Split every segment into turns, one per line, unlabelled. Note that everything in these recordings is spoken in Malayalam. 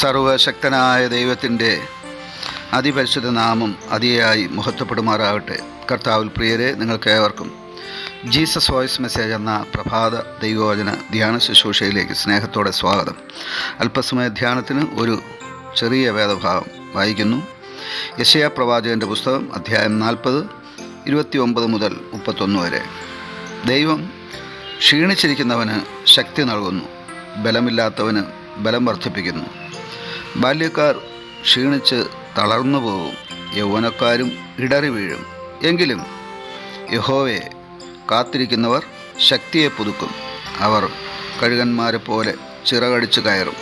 സർവശക്തനായ ദൈവത്തിൻ്റെ അതിപരിശുദ്ധ നാമം അതിയായി മഹത്വപ്പെടുമാറാകട്ടെ. കർത്താവിൽ പ്രിയരെ, നിങ്ങൾക്കേവർക്കും ജീസസ് വോയിസ് മെസ്സേജ് എന്ന പ്രഭാത ദൈവവചന ധ്യാന ശുശ്രൂഷയിലേക്ക് സ്നേഹത്തോടെ സ്വാഗതം. അല്പസമയ ധ്യാനത്തിന് ഒരു ചെറിയ വേദഭാഗം വായിക്കുന്നു. യെശയ്യാ പ്രവാചകൻ്റെ പുസ്തകം അധ്യായം 40, 29 മുതൽ 31 വരെ. ദൈവം ക്ഷീണിച്ചിരിക്കുന്നവന് ശക്തി നൽകുന്നു, ബലമില്ലാത്തവന് ബലം വർദ്ധിപ്പിക്കുന്നു. ബാല്യക്കാർ ക്ഷീണിച്ച് തളർന്നു പോകും, യൗവനക്കാരും ഇടറി വീഴും. എങ്കിലും യഹോവയെ കാത്തിരിക്കുന്നവർ ശക്തിയെ പുതുക്കും. അവർ കഴുകന്മാരെ പോലെ ചിറകടിച്ച് കയറും.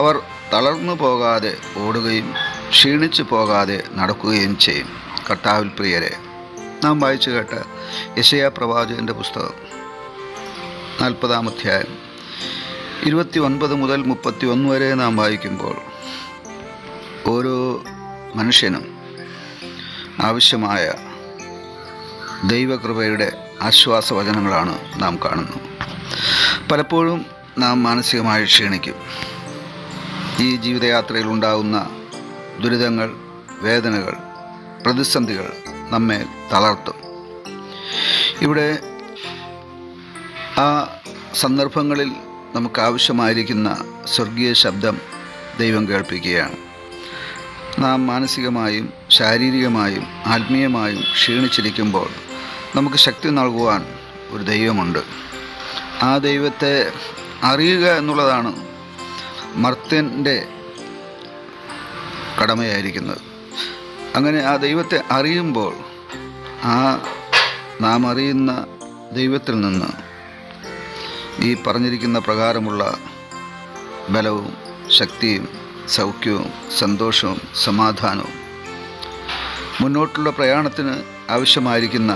അവർ തളർന്നു പോകാതെ ഓടുകയും ക്ഷീണിച്ചു പോകാതെ നടക്കുകയും ചെയ്യും. കർത്താവിൽ പ്രിയരെ, നാം വായിച്ചു കേട്ട യെശയ്യാ പ്രവാചകൻ്റെ പുസ്തകം 40-ാം അധ്യായം 29 മുതൽ 31 വരെ നാം വായിക്കുമ്പോൾ ഓരോ മനുഷ്യനും ആവശ്യമായ ദൈവകൃപയുടെ ആശ്വാസവചനങ്ങളാണ് നാം കാണുന്നത്. പലപ്പോഴും നാം മാനസികമായി ക്ഷീണിക്കും. ഈ ജീവിതയാത്രയിൽ ഉണ്ടാകുന്ന ദുരിതങ്ങൾ, വേദനകൾ, പ്രതിസന്ധികൾ നമ്മെ തളർത്തും. ഇവിടെ ആ സന്ദർഭങ്ങളിൽ നമുക്കാവശ്യമായിരിക്കുന്ന സ്വർഗീയ ശബ്ദം ദൈവം കേൾപ്പിക്കുകയാണ്. നാം മാനസികമായും ശാരീരികമായും ആത്മീയമായും ക്ഷീണിച്ചിരിക്കുമ്പോൾ നമുക്ക് ശക്തി നൽകുവാൻ ഒരു ദൈവമുണ്ട്. ആ ദൈവത്തെ അറിയുക എന്നുള്ളതാണ് മർത്യൻ്റെ കടമയായിരിക്കുന്നത്. അങ്ങനെ ആ ദൈവത്തെ അറിയുമ്പോൾ ആ നാം അറിയുന്ന ദൈവത്തിൽ നിന്ന് ഈ പറഞ്ഞിരിക്കുന്ന പ്രകാരമുള്ള ബലവും ശക്തിയും സൗഖ്യവും സന്തോഷവും സമാധാനവും മുന്നോട്ടുള്ള പ്രയാണത്തിന് ആവശ്യമായിരിക്കുന്ന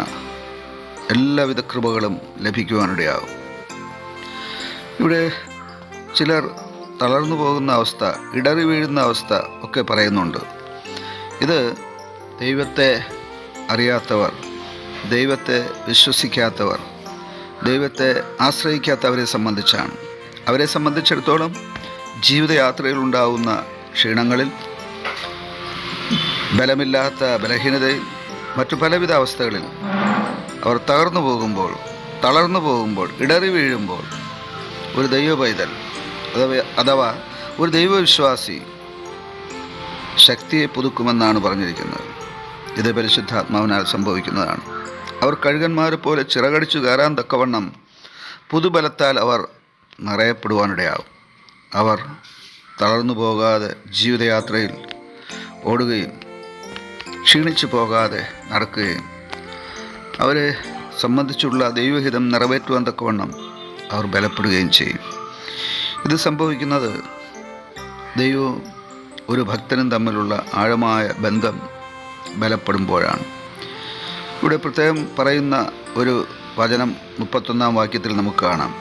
എല്ലാവിധ കൃപകളും ലഭിക്കുവാനിടയാകും. ഇവിടെ ചിലർ തളർന്നു പോകുന്ന അവസ്ഥ, ഇടറി വീഴുന്ന അവസ്ഥ ഒക്കെ പറയുന്നുണ്ട്. ഇത് ദൈവത്തെ അറിയാത്തവർ, ദൈവത്തെ വിശ്വസിക്കാത്തവർ, ദൈവത്തെ ആശ്രയിക്കാത്തവരെ സംബന്ധിച്ചാണ്. അവരെ സംബന്ധിച്ചിടത്തോളം ജീവിതയാത്രയിൽ ഉണ്ടാകുന്ന ക്ഷീണങ്ങളിൽ, ബലമില്ലാത്ത ബലഹീനതയിൽ, മറ്റു പലവിധ അവസ്ഥകളിൽ അവർ തളർന്നു പോകുമ്പോൾ ഇടറി വീഴുമ്പോൾ ഒരു ദൈവ പൈതൽ അഥവാ ഒരു ദൈവവിശ്വാസി ശക്തിയെ പുതുക്കുമെന്നാണ് പറഞ്ഞിരിക്കുന്നത്. ഇത് പരിശുദ്ധാത്മാവിനാൽ സംഭവിക്കുന്നതാണ്. അവർ കഴുകന്മാരെ പോലെ ചിറകടിച്ചു കയറാൻ തക്കവണ്ണം പുതുബലത്താൽ അവർ നിറയപ്പെടുവാനിടയാകും. അവർ തളർന്നു പോകാതെ ജീവിതയാത്രയിൽ ഓടുകയും ക്ഷീണിച്ചു പോകാതെ നടക്കുകയും അവരെ സംബന്ധിച്ചുള്ള ദൈവഹിതം നിറവേറ്റുവാൻ തക്കവണ്ണം അവർ ബലപ്പെടുകയും ചെയ്യും. ഇത് സംഭവിക്കുന്നത് ദൈവവും ഒരു ഭക്തനും തമ്മിലുള്ള ആഴമായ ബന്ധം ബലപ്പെടുമ്പോഴാണ്. ഇവിടെ പ്രത്യേകം പറയുന്ന ഒരു വചനം 31-ാം വാക്യത്തിൽ നമുക്ക് കാണാം.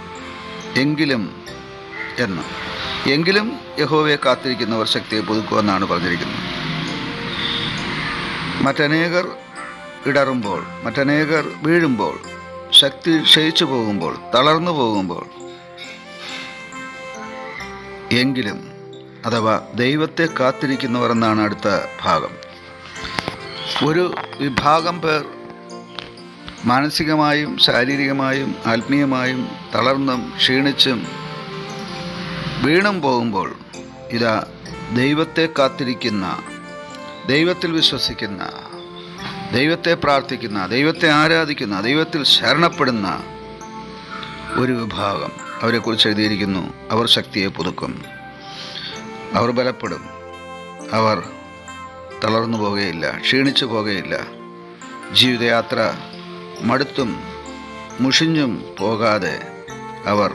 എങ്കിലും യഹോവയെ കാത്തിരിക്കുന്നവർ ശക്തിയെ പുതുക്കുമെന്നാണ് പറഞ്ഞിരിക്കുന്നത്. മറ്റനേകർ ഇടറുമ്പോൾ, മറ്റനേകർ വീഴുമ്പോൾ, ശക്തി ക്ഷയിച്ചു പോകുമ്പോൾ, തളർന്നു പോകുമ്പോൾ, എങ്കിലും അഥവാ ദൈവത്തെ കാത്തിരിക്കുന്നവർ എന്നാണ് അടുത്ത ഭാഗം. ഒരു വിഭാഗം പേർ മാനസികമായും ശാരീരികമായും ആത്മീയമായും തളർന്നും ക്ഷീണിച്ചും വീണും പോകുമ്പോൾ, ഇതാ ദൈവത്തെ കാത്തിരിക്കുന്ന, ദൈവത്തിൽ വിശ്വസിക്കുന്ന, ദൈവത്തെ പ്രാർത്ഥിക്കുന്ന, ദൈവത്തെ ആരാധിക്കുന്ന, ദൈവത്തിൽ ശരണപ്പെടുന്ന ഒരു വിഭാഗം, അവരെക്കുറിച്ച് എഴുതിയിരിക്കുന്നു. അവർ ശക്തിയെ പുതുക്കും, അവർ ബലപ്പെടും, അവർ തളർന്നു പോകുകയില്ല, ക്ഷീണിച്ചു പോകുകയില്ല. ജീവിതയാത്ര മടുത്തും മുഷിഞ്ഞും പോകാതെ അവർ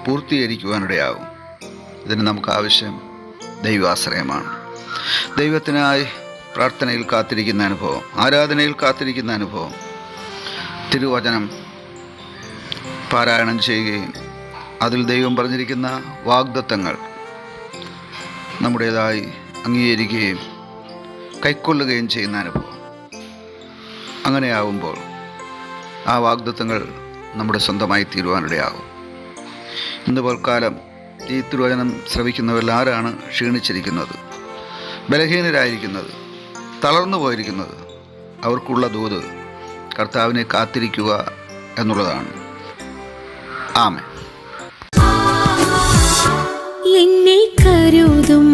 പൂർത്തീകരിക്കുവാനിടയാകും. ഇതിന് നമുക്ക് ആവശ്യം ദൈവാശ്രയമാണ്. ദൈവത്തിനായി പ്രാർത്ഥനയിൽ കാത്തിരിക്കുന്ന അനുഭവം, ആരാധനയിൽ കാത്തിരിക്കുന്ന അനുഭവം, തിരുവചനം പാരായണം ചെയ്യുകയും അതിൽ ദൈവം പറഞ്ഞിരിക്കുന്ന വാഗ്ദത്തങ്ങൾ നമ്മുടേതായി അംഗീകരിക്കുകയും കൈക്കൊള്ളുകയും ചെയ്യുന്ന അനുഭവം. അങ്ങനെയാവുമ്പോൾ ആ വാഗ്ദത്തങ്ങൾ നമ്മുടെ സ്വന്തമായി തീരുവാനിടയാകും. ഇന്ന് പോൽക്കാലം ഈ തിരുവചനം ശ്രവിക്കുന്നവരിൽ ആരാണ് ക്ഷീണിച്ചിരിക്കുന്നത്, ബലഹീനരായിരിക്കുന്നത്, തളർന്നു പോയിരിക്കുന്നത്? അവർക്കുള്ള ദൂത് കർത്താവിനെ കാത്തിരിക്കുക എന്നുള്ളതാണ്. ആമേൻ.
എന്നെ കരുതും,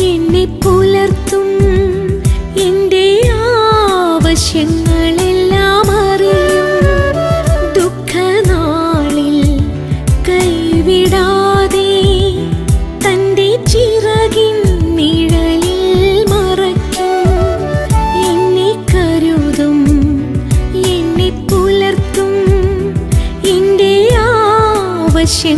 എന്നെ പുലർത്തും, എൻ്റെ ആവശ്യങ്ങളെല്ലാം അറിയും. ദുഃഖനാളിൽ കൈവിടാതെ തൻ്റെ ചിറകിൻ നിഴലിൽ മറയ്ക്കും. എന്നെ കരുതും, എന്നെ പുലർത്തും, എൻ്റെ ആവശ്യങ്ങളെല്ലാം